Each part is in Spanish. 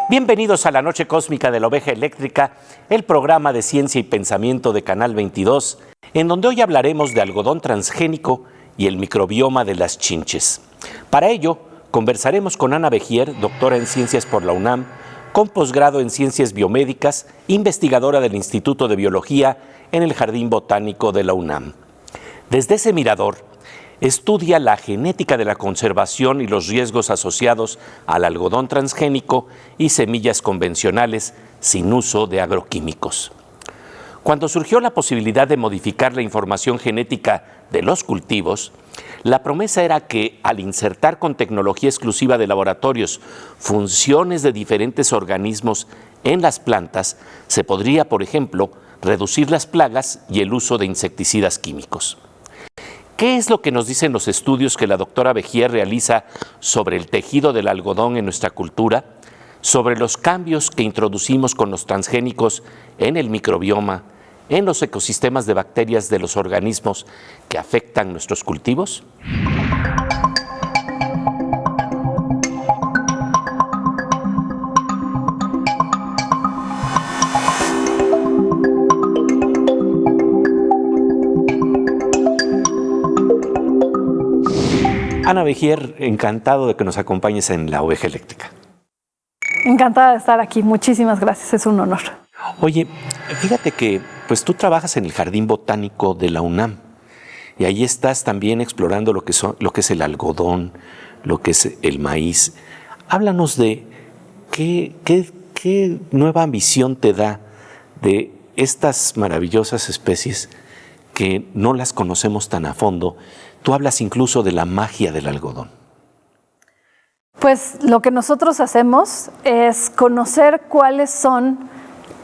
Bienvenidos a la Noche Cósmica de la Oveja Eléctrica, el programa de ciencia y pensamiento de Canal 22, en donde hoy hablaremos de algodón transgénico y el microbioma de las chinches. Para ello, conversaremos con Ana Begier, doctora en Ciencias por la UNAM, con posgrado en Ciencias Biomédicas, investigadora del Instituto de Biología en el Jardín Botánico de la UNAM. Desde ese mirador, estudia la genética de la conservación y los riesgos asociados al algodón transgénico y semillas convencionales sin uso de agroquímicos. Cuando surgió la posibilidad de modificar la información genética de los cultivos, la promesa era que al insertar con tecnología exclusiva de laboratorios funciones de diferentes organismos en las plantas, se podría, por ejemplo, reducir las plagas y el uso de insecticidas químicos. ¿Qué es lo que nos dicen los estudios que la doctora Begier realiza sobre el tejido del algodón en nuestra cultura, sobre los cambios que introducimos con los transgénicos en el microbioma, en los ecosistemas de bacterias de los organismos que afectan nuestros cultivos? Ana Begier, encantado de que nos acompañes en La Oveja Eléctrica. Encantada de estar aquí, muchísimas gracias, es un honor. Oye, fíjate que pues tú trabajas en el Jardín Botánico de la UNAM y ahí estás también explorando lo que es el algodón, lo que es el maíz. Háblanos de qué nueva ambición te da de estas maravillosas especies que no las conocemos tan a fondo. Tú hablas incluso de la magia del algodón. Pues lo que nosotros hacemos es conocer cuáles son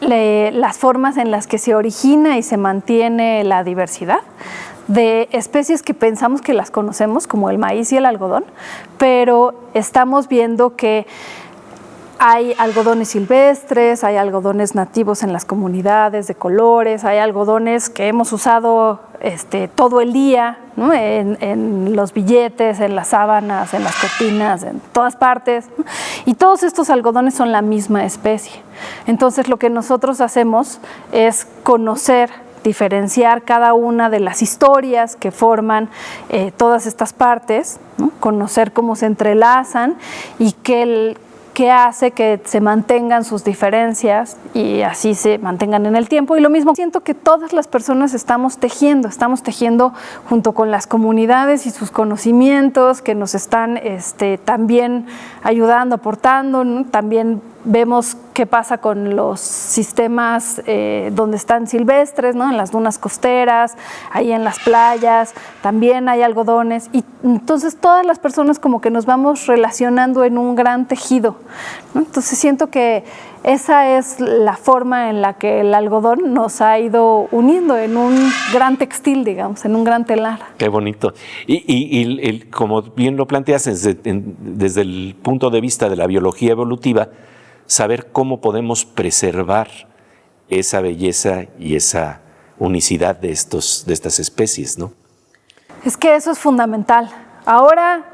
las formas en las que se origina y se mantiene la diversidad de especies que pensamos que las conocemos, como el maíz y el algodón, pero estamos viendo que hay algodones silvestres, hay algodones nativos en las comunidades de colores, hay algodones que hemos usado todo el día, ¿no? en los billetes, en las sábanas, en las cortinas, en todas partes, ¿no? Y todos estos algodones son la misma especie. Entonces lo que nosotros hacemos es conocer, diferenciar cada una de las historias que forman todas estas partes, ¿no? Conocer cómo se entrelazan y qué hace que se mantengan sus diferencias y así se mantengan en el tiempo. Y lo mismo, siento que todas las personas estamos tejiendo junto con las comunidades y sus conocimientos que nos están también ayudando, aportando, ¿no? También vemos qué pasa con los sistemas donde están silvestres, ¿no? En las dunas costeras, ahí en las playas, también hay algodones. Y entonces todas las personas como que nos vamos relacionando en un gran tejido, ¿no? Entonces siento que esa es la forma en la que el algodón nos ha ido uniendo en un gran textil, digamos, en un gran telar. Qué bonito. Y como bien lo planteas desde el punto de vista de la biología evolutiva, saber cómo podemos preservar esa belleza y esa unicidad de estas especies, ¿no? Es que eso es fundamental. Ahora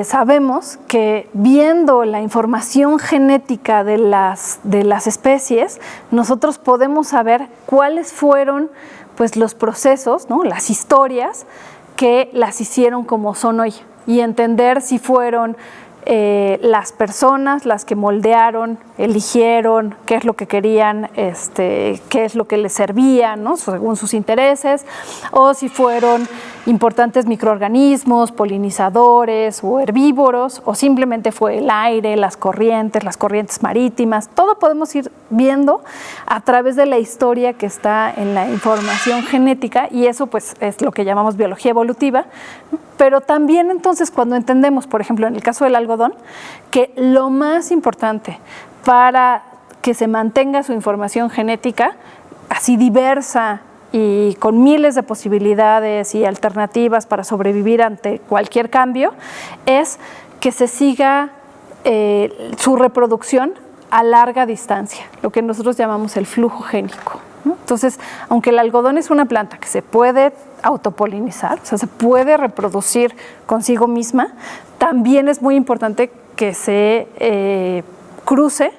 sabemos que viendo la información genética de las especies, nosotros podemos saber cuáles fueron pues, los procesos, ¿no? Las historias que las hicieron como son hoy y entender si fueron las personas, las que moldearon, eligieron qué es lo que querían, qué es lo que les servía, ¿no? Según sus intereses, o si fueron importantes microorganismos, polinizadores o herbívoros, o simplemente fue el aire, las corrientes marítimas. Todo podemos ir viendo a través de la historia que está en la información genética, y eso pues es lo que llamamos biología evolutiva. Pero también entonces cuando entendemos, por ejemplo, en el caso del algodón, que lo más importante para que se mantenga su información genética así diversa y con miles de posibilidades y alternativas para sobrevivir ante cualquier cambio, es que se siga su reproducción a larga distancia, lo que nosotros llamamos el flujo génico, ¿no? Entonces, aunque el algodón es una planta que se puede autopolinizar, o sea, se puede reproducir consigo misma, también es muy importante que se cruce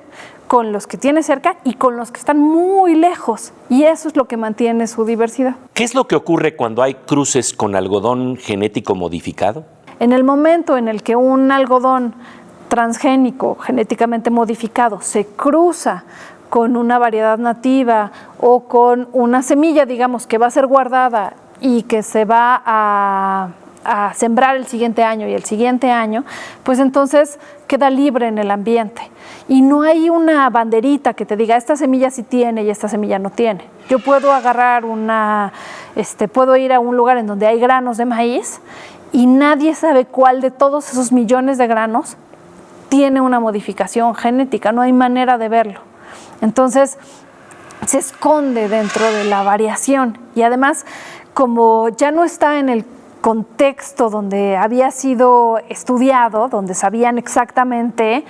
con los que tiene cerca y con los que están muy lejos, y eso es lo que mantiene su diversidad. ¿Qué es lo que ocurre cuando hay cruces con algodón genético modificado? En el momento en el que un algodón transgénico, genéticamente modificado, se cruza con una variedad nativa o con una semilla, digamos, que va a ser guardada y que se va a sembrar el siguiente año y el siguiente año, pues entonces queda libre en el ambiente. Y no hay una banderita que te diga, esta semilla sí tiene y esta semilla no tiene. Yo puedo agarrar puedo ir a un lugar en donde hay granos de maíz y nadie sabe cuál de todos esos millones de granos tiene una modificación genética, no hay manera de verlo. Entonces, se esconde dentro de la variación, y además, como ya no está en el contexto donde había sido estudiado, donde sabían exactamente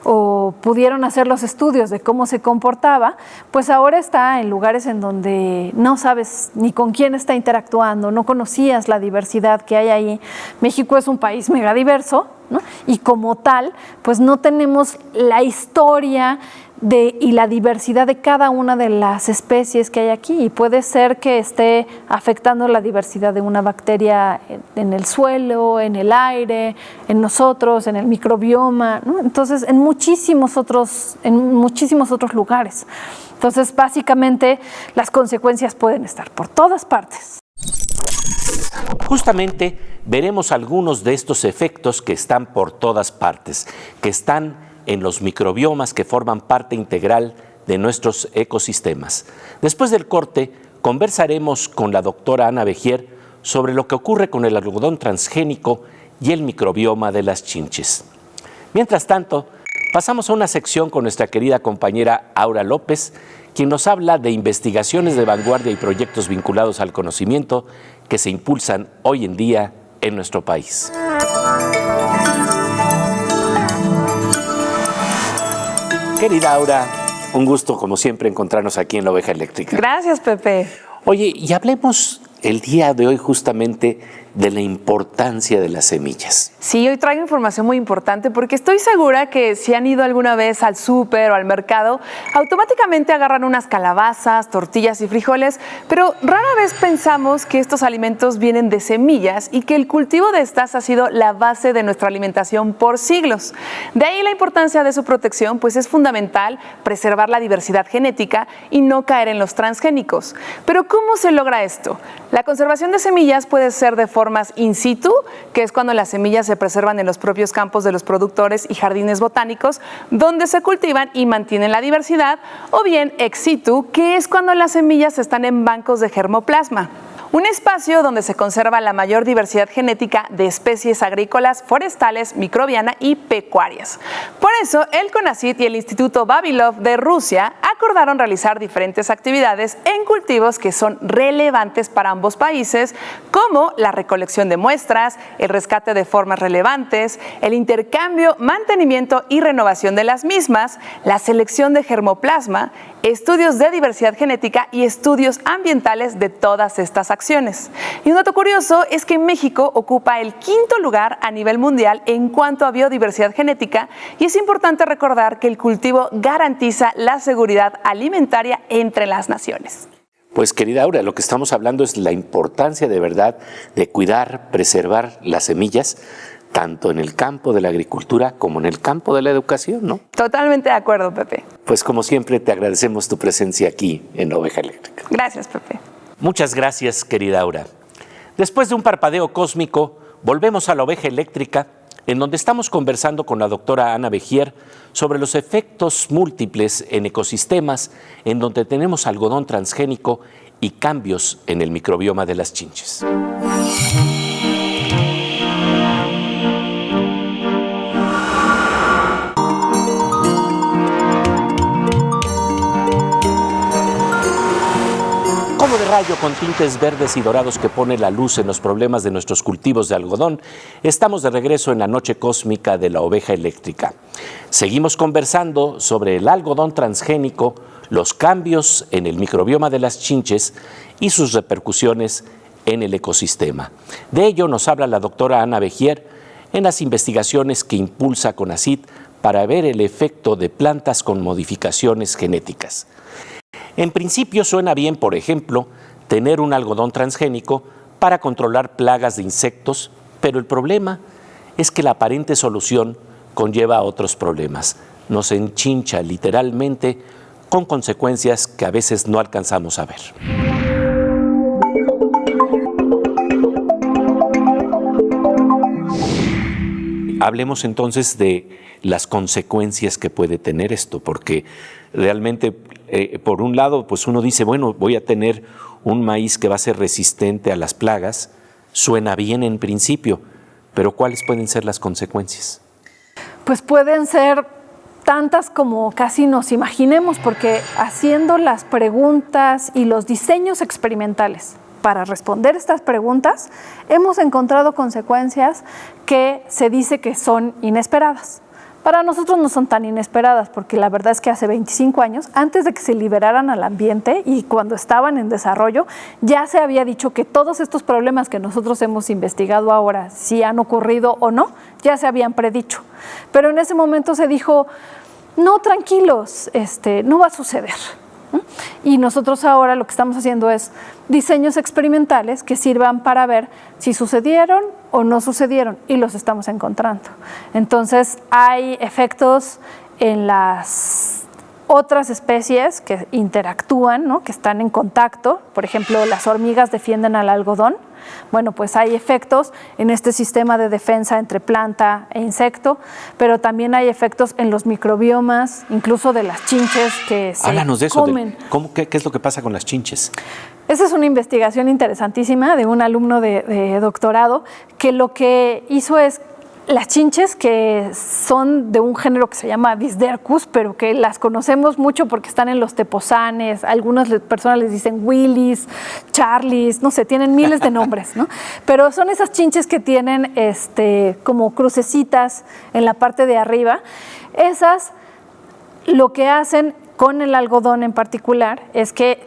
o pudieron hacer los estudios de cómo se comportaba, pues ahora está en lugares en donde no sabes ni con quién está interactuando, no conocías la diversidad que hay ahí. México es un país megadiverso, ¿no? Y como tal, pues no tenemos la historia y la diversidad de cada una de las especies que hay aquí, y puede ser que esté afectando la diversidad de una bacteria en el suelo, en el aire, en nosotros, en el microbioma, ¿no? Entonces, en muchísimos otros lugares. Entonces, básicamente, las consecuencias pueden estar por todas partes. Justamente veremos algunos de estos efectos que están por todas partes, que están en los microbiomas que forman parte integral de nuestros ecosistemas. Después del corte, conversaremos con la doctora Ana Vejier sobre lo que ocurre con el algodón transgénico y el microbioma de las chinches. Mientras tanto, pasamos a una sección con nuestra querida compañera Aura López, quien nos habla de investigaciones de vanguardia y proyectos vinculados al conocimiento que se impulsan hoy en día en nuestro país. Querida Aura, un gusto como siempre encontrarnos aquí en La Oveja Eléctrica. Gracias, Pepe. Oye, y hablemos el día de hoy justamente de la importancia de las semillas. Sí, hoy traigo información muy importante porque estoy segura que si han ido alguna vez al súper o al mercado, automáticamente agarran unas calabazas, tortillas y frijoles, pero rara vez pensamos que estos alimentos vienen de semillas y que el cultivo de estas ha sido la base de nuestra alimentación por siglos. De ahí la importancia de su protección, pues es fundamental preservar la diversidad genética y no caer en los transgénicos. Pero ¿cómo se logra esto? La conservación de semillas puede ser de formas in situ, que es cuando las semillas se preservan en los propios campos de los productores y jardines botánicos, donde se cultivan y mantienen la diversidad, o bien ex situ, que es cuando las semillas están en bancos de germoplasma. Un espacio donde se conserva la mayor diversidad genética de especies agrícolas, forestales, microbiana y pecuarias. Por eso, el CONACYT y el Instituto Vavilov de Rusia acordaron realizar diferentes actividades en cultivos que son relevantes para ambos países, como la recolección de muestras, el rescate de formas relevantes, el intercambio, mantenimiento y renovación de las mismas, la selección de germoplasma, estudios de diversidad genética y estudios ambientales de todas estas acciones. Y un dato curioso es que México ocupa el 5º lugar a nivel mundial en cuanto a biodiversidad genética, y es importante recordar que el cultivo garantiza la seguridad alimentaria entre las naciones. Pues querida Aura, lo que estamos hablando es la importancia de verdad de cuidar, preservar las semillas, tanto en el campo de la agricultura como en el campo de la educación, ¿no? Totalmente de acuerdo, Pepe. Pues como siempre te agradecemos tu presencia aquí en La Oveja Eléctrica. Gracias, Pepe. Muchas gracias, querida Aura. Después de un parpadeo cósmico, volvemos a La Oveja Eléctrica, en donde estamos conversando con la doctora Ana Bejier sobre los efectos múltiples en ecosistemas en donde tenemos algodón transgénico y cambios en el microbioma de las chinches. Como de rayo con tintes verdes y dorados que pone la luz en los problemas de nuestros cultivos de algodón, estamos de regreso en la noche cósmica de La Oveja Eléctrica. Seguimos conversando sobre el algodón transgénico, los cambios en el microbioma de las chinches y sus repercusiones en el ecosistema. De ello nos habla la doctora Ana Bejier en las investigaciones que impulsa CONACYT para ver el efecto de plantas con modificaciones genéticas. En principio suena bien, por ejemplo, tener un algodón transgénico para controlar plagas de insectos, pero el problema es que la aparente solución conlleva otros problemas. Nos enchincha literalmente con consecuencias que a veces no alcanzamos a ver. Hablemos entonces de las consecuencias que puede tener esto, porque realmente, por un lado, pues uno dice, bueno, voy a tener un maíz que va a ser resistente a las plagas, suena bien en principio, pero ¿cuáles pueden ser las consecuencias? Pues pueden ser tantas como casi nos imaginemos, porque haciendo las preguntas y los diseños experimentales para responder estas preguntas, hemos encontrado consecuencias que se dice que son inesperadas. Para nosotros no son tan inesperadas, porque la verdad es que hace 25 años, antes de que se liberaran al ambiente y cuando estaban en desarrollo, ya se había dicho que todos estos problemas que nosotros hemos investigado ahora, si han ocurrido o no, ya se habían predicho. Pero en ese momento se dijo, no, tranquilos, no va a suceder. Y nosotros ahora lo que estamos haciendo es diseños experimentales que sirvan para ver si sucedieron o no sucedieron, y los estamos encontrando. Entonces hay efectos en las otras especies que interactúan, ¿no?, que están en contacto. Por ejemplo, las hormigas defienden al algodón. Bueno, pues hay efectos en este sistema de defensa entre planta e insecto, pero también hay efectos en los microbiomas, incluso de las chinches que se Háblanos de eso, comen. ¿Qué es lo que pasa con las chinches? Esa es una investigación interesantísima de un alumno de doctorado que lo que hizo es las chinches, que son de un género que se llama Dysdercus, pero que las conocemos mucho porque están en los teposanes, algunas personas les dicen Willis, Charlies, no sé, tienen miles de nombres, ¿no? Pero son esas chinches que tienen como crucecitas en la parte de arriba. Esas lo que hacen con el algodón en particular es que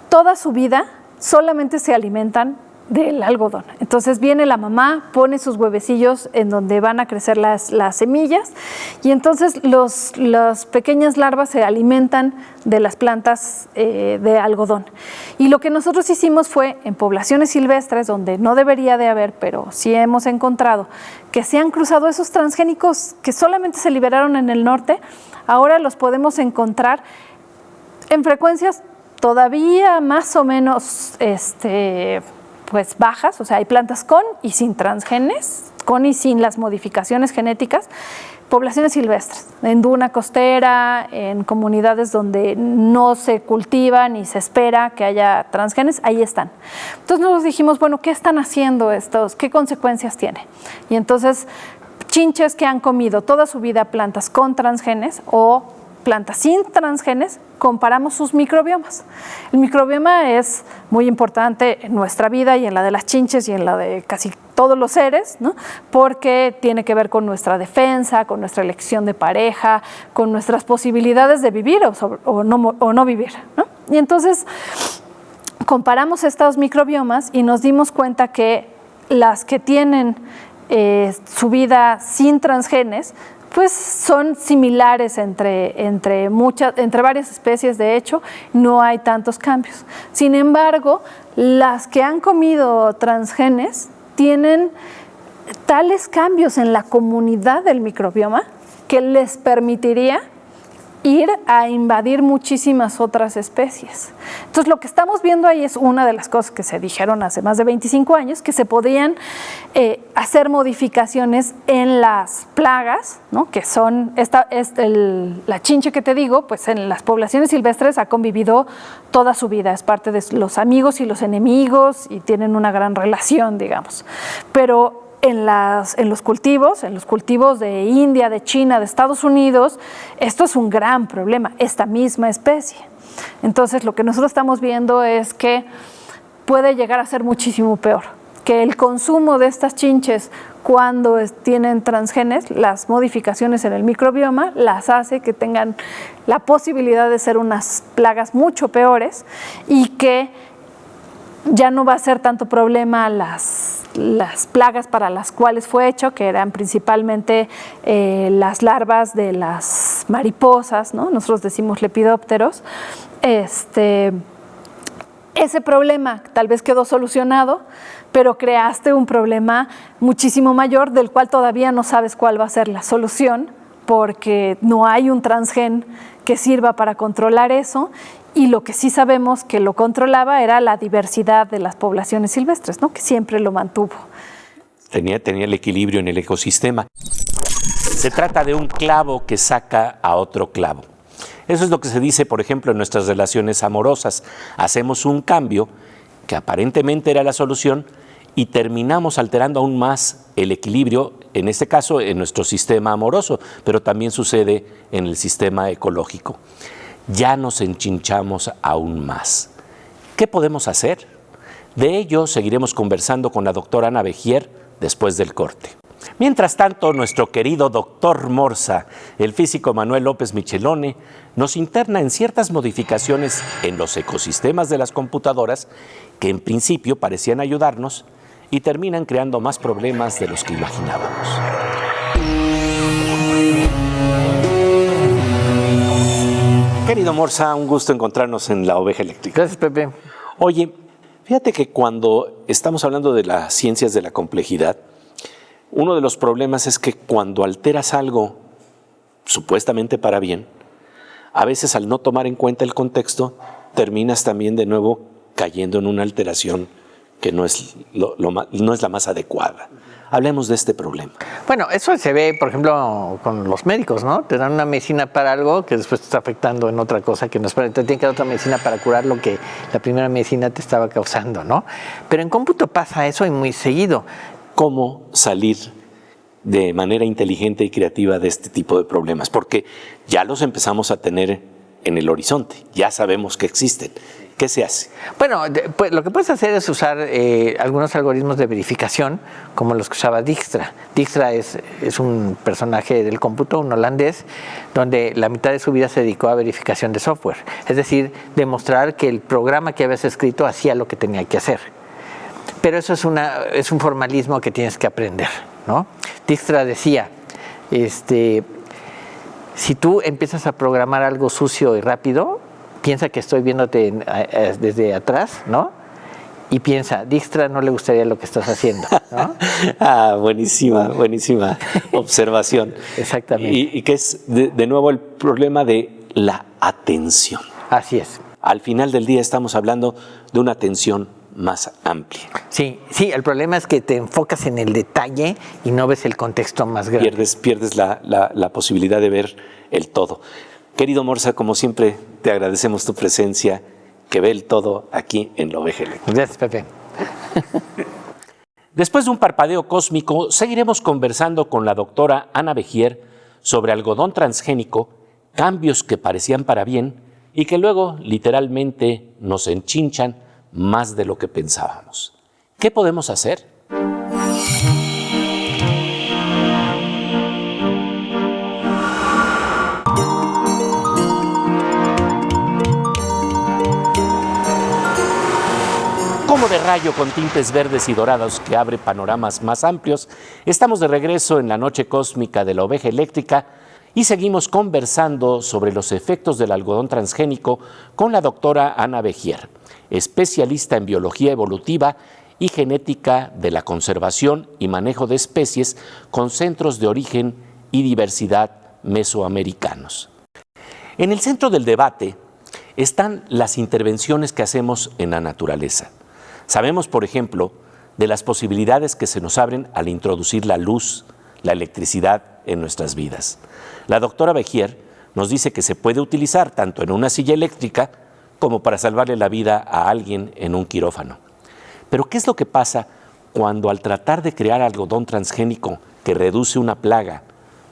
toda su vida solamente se alimentan del algodón. Entonces viene la mamá, pone sus huevecillos en donde van a crecer las semillas, y entonces las pequeñas larvas se alimentan de las plantas de algodón. Y lo que nosotros hicimos fue, en poblaciones silvestres, donde no debería de haber, pero sí hemos encontrado que se han cruzado esos transgénicos que solamente se liberaron en el norte, ahora los podemos encontrar en frecuencias todavía más o menos pues bajas, o sea, hay plantas con y sin transgenes, con y sin las modificaciones genéticas, poblaciones silvestres, en duna costera, en comunidades donde no se cultiva ni se espera que haya transgenes, ahí están. Entonces nosotros dijimos, bueno, ¿qué están haciendo estos? ¿Qué consecuencias tiene? Y entonces, chinches que han comido toda su vida plantas con transgenes o plantas sin transgenes, comparamos sus microbiomas. El microbioma es muy importante en nuestra vida y en la de las chinches y en la de casi todos los seres, ¿no?, porque tiene que ver con nuestra defensa, con nuestra elección de pareja, con nuestras posibilidades de vivir o no vivir, ¿no? Y entonces comparamos estos microbiomas y nos dimos cuenta que las que tienen su vida sin transgenes pues son similares entre varias especies. De hecho, no hay tantos cambios. Sin embargo, las que han comido transgenes tienen tales cambios en la comunidad del microbioma que les permitiría ir a invadir muchísimas otras especies. Entonces, lo que estamos viendo ahí es una de las cosas que se dijeron hace más de 25 años, que se podían hacer modificaciones en las plagas, ¿no? Que son la chinche que te digo, pues en las poblaciones silvestres ha convivido toda su vida, es parte de los amigos y los enemigos y tienen una gran relación, digamos. Pero en los cultivos de India, de China, de Estados Unidos, esto es un gran problema, esta misma especie. Entonces, lo que nosotros estamos viendo es que puede llegar a ser muchísimo peor, que el consumo de estas chinches cuando tienen transgenes, las modificaciones en el microbioma, las hace que tengan la posibilidad de ser unas plagas mucho peores y que ya no va a ser tanto problema las plagas para las cuales fue hecho, que eran principalmente las larvas de las mariposas, ¿no? Nosotros decimos lepidópteros. Ese problema tal vez quedó solucionado, pero creaste un problema muchísimo mayor del cual todavía no sabes cuál va a ser la solución, porque no hay un transgen que sirva para controlar eso. Y lo que sí sabemos que lo controlaba era la diversidad de las poblaciones silvestres, ¿no? Que siempre lo mantuvo. Tenía el equilibrio en el ecosistema. Se trata de un clavo que saca a otro clavo. Eso es lo que se dice, por ejemplo, en nuestras relaciones amorosas. Hacemos un cambio que aparentemente era la solución y terminamos alterando aún más el equilibrio, en este caso en nuestro sistema amoroso, pero también sucede en el sistema ecológico. Ya nos enchinchamos aún más. ¿Qué podemos hacer? De ello seguiremos conversando con la doctora Ana Vejier después del corte. Mientras tanto, nuestro querido doctor Morsa, el físico Manuel López Michelone, nos interna en ciertas modificaciones en los ecosistemas de las computadoras que en principio parecían ayudarnos y terminan creando más problemas de los que imaginábamos. Querido Morsa, un gusto encontrarnos en La Oveja Eléctrica. Gracias, Pepe. Oye, fíjate que cuando estamos hablando de las ciencias de la complejidad, uno de los problemas es que cuando alteras algo supuestamente para bien, a veces al no tomar en cuenta el contexto, terminas también de nuevo cayendo en una alteración que no es la más adecuada. Hablemos de este problema. Bueno, eso se ve, por ejemplo, con los médicos, ¿no? Te dan una medicina para algo que después te está afectando en otra cosa que no es para... Te tienen que dar otra medicina para curar lo que la primera medicina te estaba causando, ¿no? Pero en cómputo pasa eso y muy seguido. ¿Cómo salir de manera inteligente y creativa de este tipo de problemas? Porque ya los empezamos a tener en el horizonte, ya sabemos que existen. ¿Qué se hace? Bueno, pues, lo que puedes hacer es usar algunos algoritmos de verificación, como los que usaba Dijkstra. Dijkstra es un personaje del cómputo, un holandés, donde la mitad de su vida se dedicó a verificación de software. Es decir, demostrar que el programa que habías escrito hacía lo que tenía que hacer. Pero eso es un formalismo que tienes que aprender, ¿no? Dijkstra decía, si tú empiezas a programar algo sucio y rápido, piensa que estoy viéndote desde atrás, ¿no? Y piensa, Dijkstra no le gustaría lo que estás haciendo, ¿no? Buenísima observación. Exactamente. Y que es, de nuevo, el problema de la atención. Así es. Al final del día estamos hablando de una atención más amplia. Sí, el problema es que te enfocas en el detalle y no ves el contexto más grande. Pierdes la posibilidad de ver el todo. Querido Morsa, como siempre, te agradecemos tu presencia, que ve el todo aquí en La Oveja Eléctrica. Gracias, Pepe. Después de un parpadeo cósmico, seguiremos conversando con la doctora Ana Vejier sobre algodón transgénico, cambios que parecían para bien y que luego literalmente nos enchinchan más de lo que pensábamos. ¿Qué podemos hacer? Como de rayo con tintes verdes y dorados que abre panoramas más amplios, estamos de regreso en la noche cósmica de La Oveja Eléctrica y seguimos conversando sobre los efectos del algodón transgénico con la doctora Ana Vejier, especialista en biología evolutiva y genética de la conservación y manejo de especies con centros de origen y diversidad mesoamericanos. En el centro del debate están las intervenciones que hacemos en la naturaleza. Sabemos, por ejemplo, de las posibilidades que se nos abren al introducir la luz, la electricidad en nuestras vidas. La doctora Begier nos dice que se puede utilizar tanto en una silla eléctrica como para salvarle la vida a alguien en un quirófano. Pero ¿qué es lo que pasa cuando al tratar de crear algodón transgénico que reduce una plaga,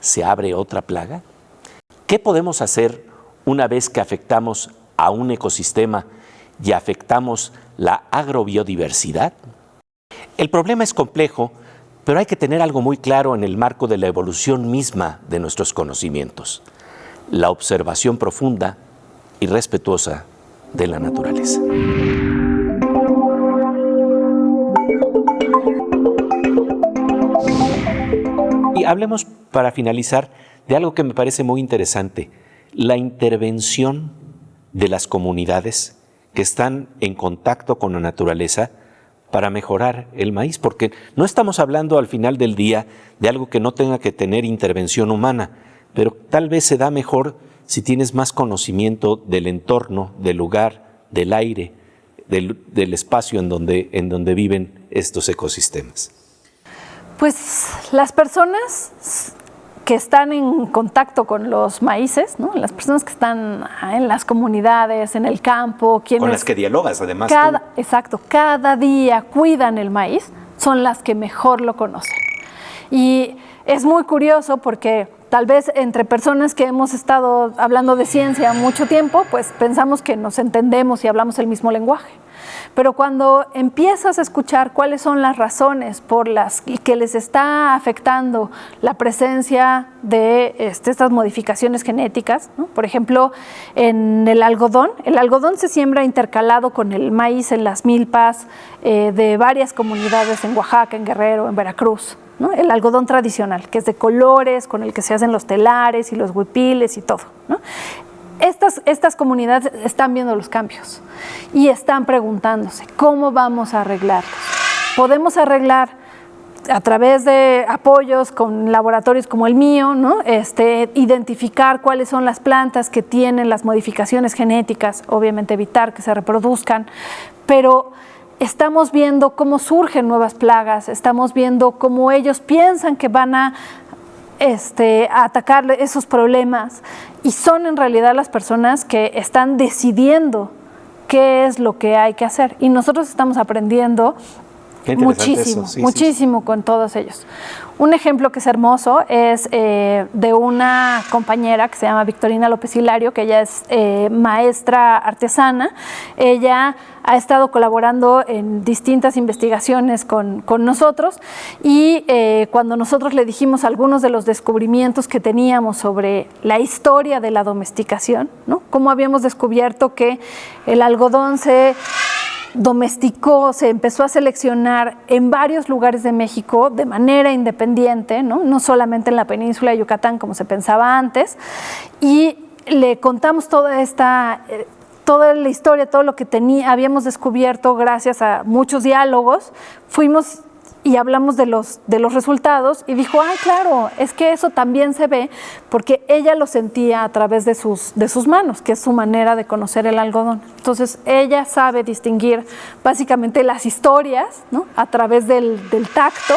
se abre otra plaga? ¿Qué podemos hacer una vez que afectamos a un ecosistema y afectamos la agrobiodiversidad? El problema es complejo, pero hay que tener algo muy claro en el marco de la evolución misma de nuestros conocimientos: la observación profunda y respetuosa de la naturaleza. Y hablemos, para finalizar, de algo que me parece muy interesante: la intervención de las comunidades que están en contacto con la naturaleza para mejorar el maíz, porque no estamos hablando al final del día de algo que no tenga que tener intervención humana, pero tal vez se da mejor si tienes más conocimiento del entorno, del lugar, del aire, del espacio en donde viven estos ecosistemas. Pues las personas que están en contacto con los maíces, ¿no? Las personas que están en las comunidades, en el campo, con las que dialogas, además. Exacto, cada día cuidan el maíz, son las que mejor lo conocen. Y es muy curioso porque tal vez entre personas que hemos estado hablando de ciencia mucho tiempo, pues pensamos que nos entendemos y hablamos el mismo lenguaje. Pero cuando empiezas a escuchar cuáles son las razones por las que les está afectando la presencia de estas modificaciones genéticas, ¿no? Por ejemplo, en el algodón se siembra intercalado con el maíz en las milpas de varias comunidades en Oaxaca, en Guerrero, en Veracruz, ¿no? El algodón tradicional, que es de colores, con el que se hacen los telares y los huipiles y todo, ¿no? Estas comunidades están viendo los cambios y están preguntándose cómo vamos a arreglarlos. Podemos arreglar a través de apoyos con laboratorios como el mío, ¿no? Identificar cuáles son las plantas que tienen las modificaciones genéticas, obviamente evitar que se reproduzcan, pero estamos viendo cómo surgen nuevas plagas, estamos viendo cómo ellos piensan que van a atacar esos problemas, y son en realidad las personas que están decidiendo qué es lo que hay que hacer, y nosotros estamos aprendiendo muchísimo con todos ellos. Un ejemplo que es hermoso es de una compañera que se llama Victorina López Hilario, que ella es maestra artesana. Ella ha estado colaborando en distintas investigaciones con nosotros, y cuando nosotros le dijimos algunos de los descubrimientos que teníamos sobre la historia de la domesticación, ¿no? Cómo habíamos descubierto que el algodón se domesticó, se empezó a seleccionar en varios lugares de México de manera independiente, no solamente en la península de Yucatán como se pensaba antes, y le contamos toda la historia, todo lo que habíamos descubierto gracias a muchos diálogos. Fuimos y hablamos de los resultados, y dijo, ay, claro, es que eso también se ve, porque ella lo sentía a través de sus manos, que es su manera de conocer el algodón. Entonces, ella sabe distinguir básicamente las historias, ¿no? A través del tacto,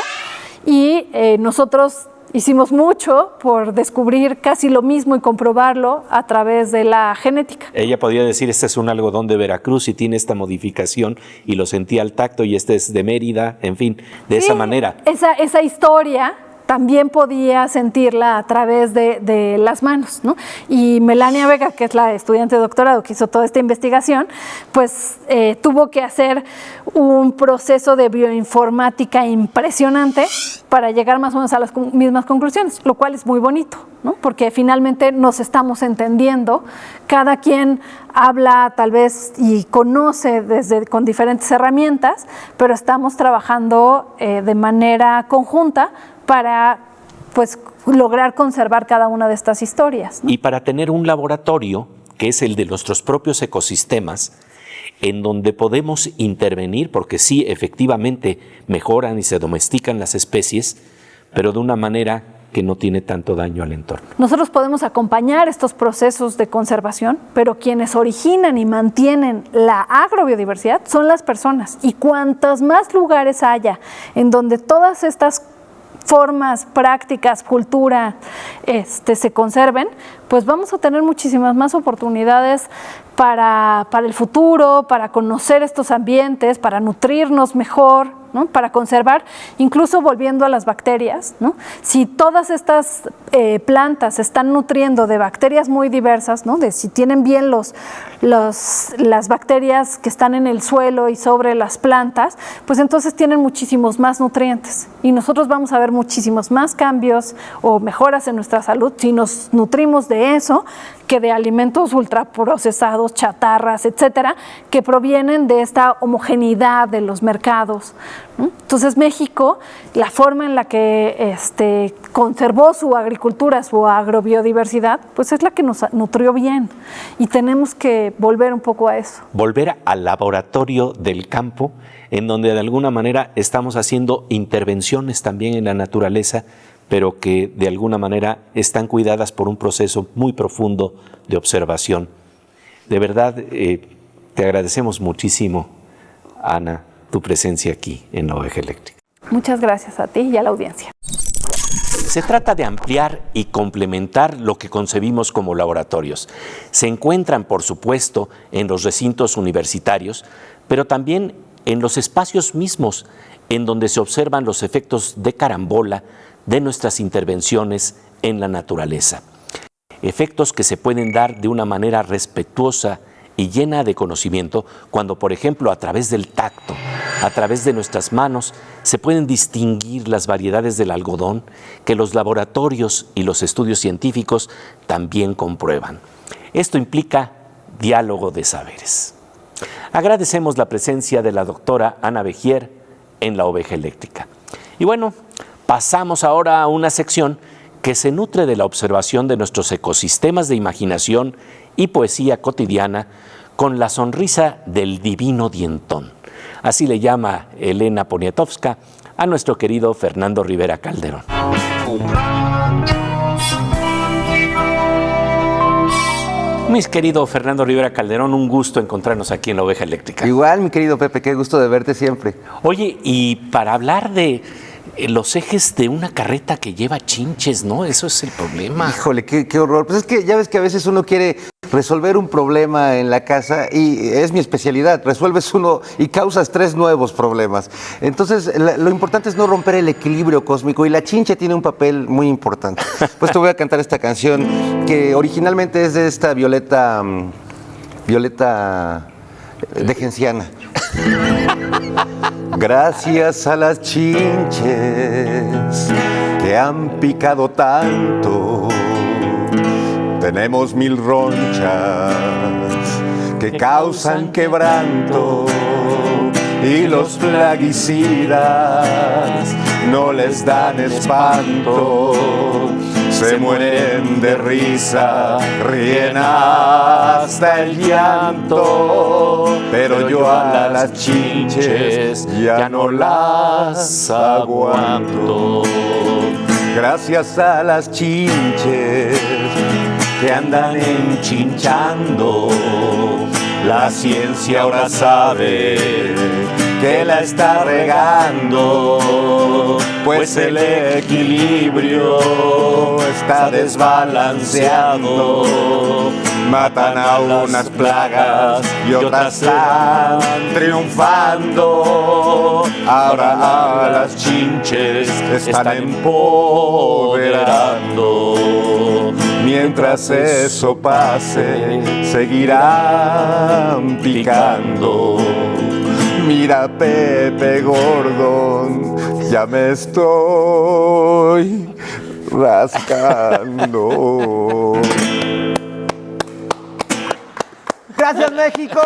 y nosotros hicimos mucho por descubrir casi lo mismo y comprobarlo a través de la genética. Ella podría decir, este es un algodón de Veracruz y tiene esta modificación y lo sentía al tacto, y este es de Mérida, en fin, de esa manera. Esa historia también podía sentirla a través de las manos, ¿no? Y Melania Vega, que es la estudiante de doctorado que hizo toda esta investigación, pues tuvo que hacer un proceso de bioinformática impresionante para llegar más o menos a las mismas conclusiones, lo cual es muy bonito, ¿no? Porque finalmente nos estamos entendiendo, cada quien habla tal vez y conoce con diferentes herramientas, pero estamos trabajando de manera conjunta para, pues, lograr conservar cada una de estas historias, ¿no? Y para tener un laboratorio, que es el de nuestros propios ecosistemas, en donde podemos intervenir, porque sí, efectivamente mejoran y se domestican las especies, pero de una manera que no tiene tanto daño al entorno. Nosotros podemos acompañar estos procesos de conservación, pero quienes originan y mantienen la agrobiodiversidad son las personas. Y cuantos más lugares haya en donde todas estas formas, prácticas, cultura se conserven, pues vamos a tener muchísimas más oportunidades para el futuro, para conocer estos ambientes, para nutrirnos mejor, ¿no? Para conservar, incluso volviendo a las bacterias, ¿no? Si todas estas plantas se están nutriendo de bacterias muy diversas, ¿no? De si tienen bien las bacterias que están en el suelo y sobre las plantas, pues entonces tienen muchísimos más nutrientes y nosotros vamos a ver muchísimos más cambios o mejoras en nuestra salud si nos nutrimos de eso que de alimentos ultraprocesados, chatarras, etcétera, que provienen de esta homogeneidad de los mercados. Entonces México, la forma en la que conservó su agricultura, su agrobiodiversidad, pues es la que nos nutrió bien y tenemos que volver un poco a eso. Volver al laboratorio del campo, en donde de alguna manera estamos haciendo intervenciones también en la naturaleza, pero que de alguna manera están cuidadas por un proceso muy profundo de observación. De verdad, te agradecemos muchísimo, Ana, tu presencia aquí en La Oveja Eléctrica. Muchas gracias a ti y a la audiencia. Se trata de ampliar y complementar lo que concebimos como laboratorios. Se encuentran, por supuesto, en los recintos universitarios, pero también en los espacios mismos, en donde se observan los efectos de carambola de nuestras intervenciones en la naturaleza. Efectos que se pueden dar de una manera respetuosa y llena de conocimiento cuando, por ejemplo, a través del tacto, a través de nuestras manos, se pueden distinguir las variedades del algodón que los laboratorios y los estudios científicos también comprueban. Esto implica diálogo de saberes. Agradecemos la presencia de la doctora Ana Begier en La Oveja Eléctrica. Y bueno, pasamos ahora a una sección que se nutre de la observación de nuestros ecosistemas de imaginación y poesía cotidiana con la sonrisa del divino dientón. Así le llama Elena Poniatowska a nuestro querido Fernando Rivera Calderón. Mis querido Fernando Rivera Calderón, un gusto encontrarnos aquí en La Oveja Eléctrica. Igual, mi querido Pepe, qué gusto de verte siempre. Oye, y para hablar de los ejes de una carreta que lleva chinches, ¿no? Eso es el problema. Híjole, qué horror. Pues es que ya ves que a veces uno quiere resolver un problema en la casa y es mi especialidad. Resuelves uno y causas 3 nuevos problemas. Entonces, lo importante es no romper el equilibrio cósmico y la chinche tiene un papel muy importante. Pues te voy a cantar esta canción que originalmente es de esta Violeta de Genciana. Gracias a las chinches que han picado tanto, tenemos 1000 ronchas que causan quebranto y los plaguicidas no les dan espanto. Se mueren de risa, ríen hasta el llanto, pero yo a las chinches ya no las aguanto. Gracias a las chinches que andan enchinchando, la ciencia ahora sabe que la está regando, pues el equilibrio está desbalanceado. Matan a unas plagas y otras están triunfando. Ahora a las chinches están empoderando. Mientras eso pase, seguirán picando. Mira, Pepe Gordon, ya me estoy rascando. ¡Gracias, México!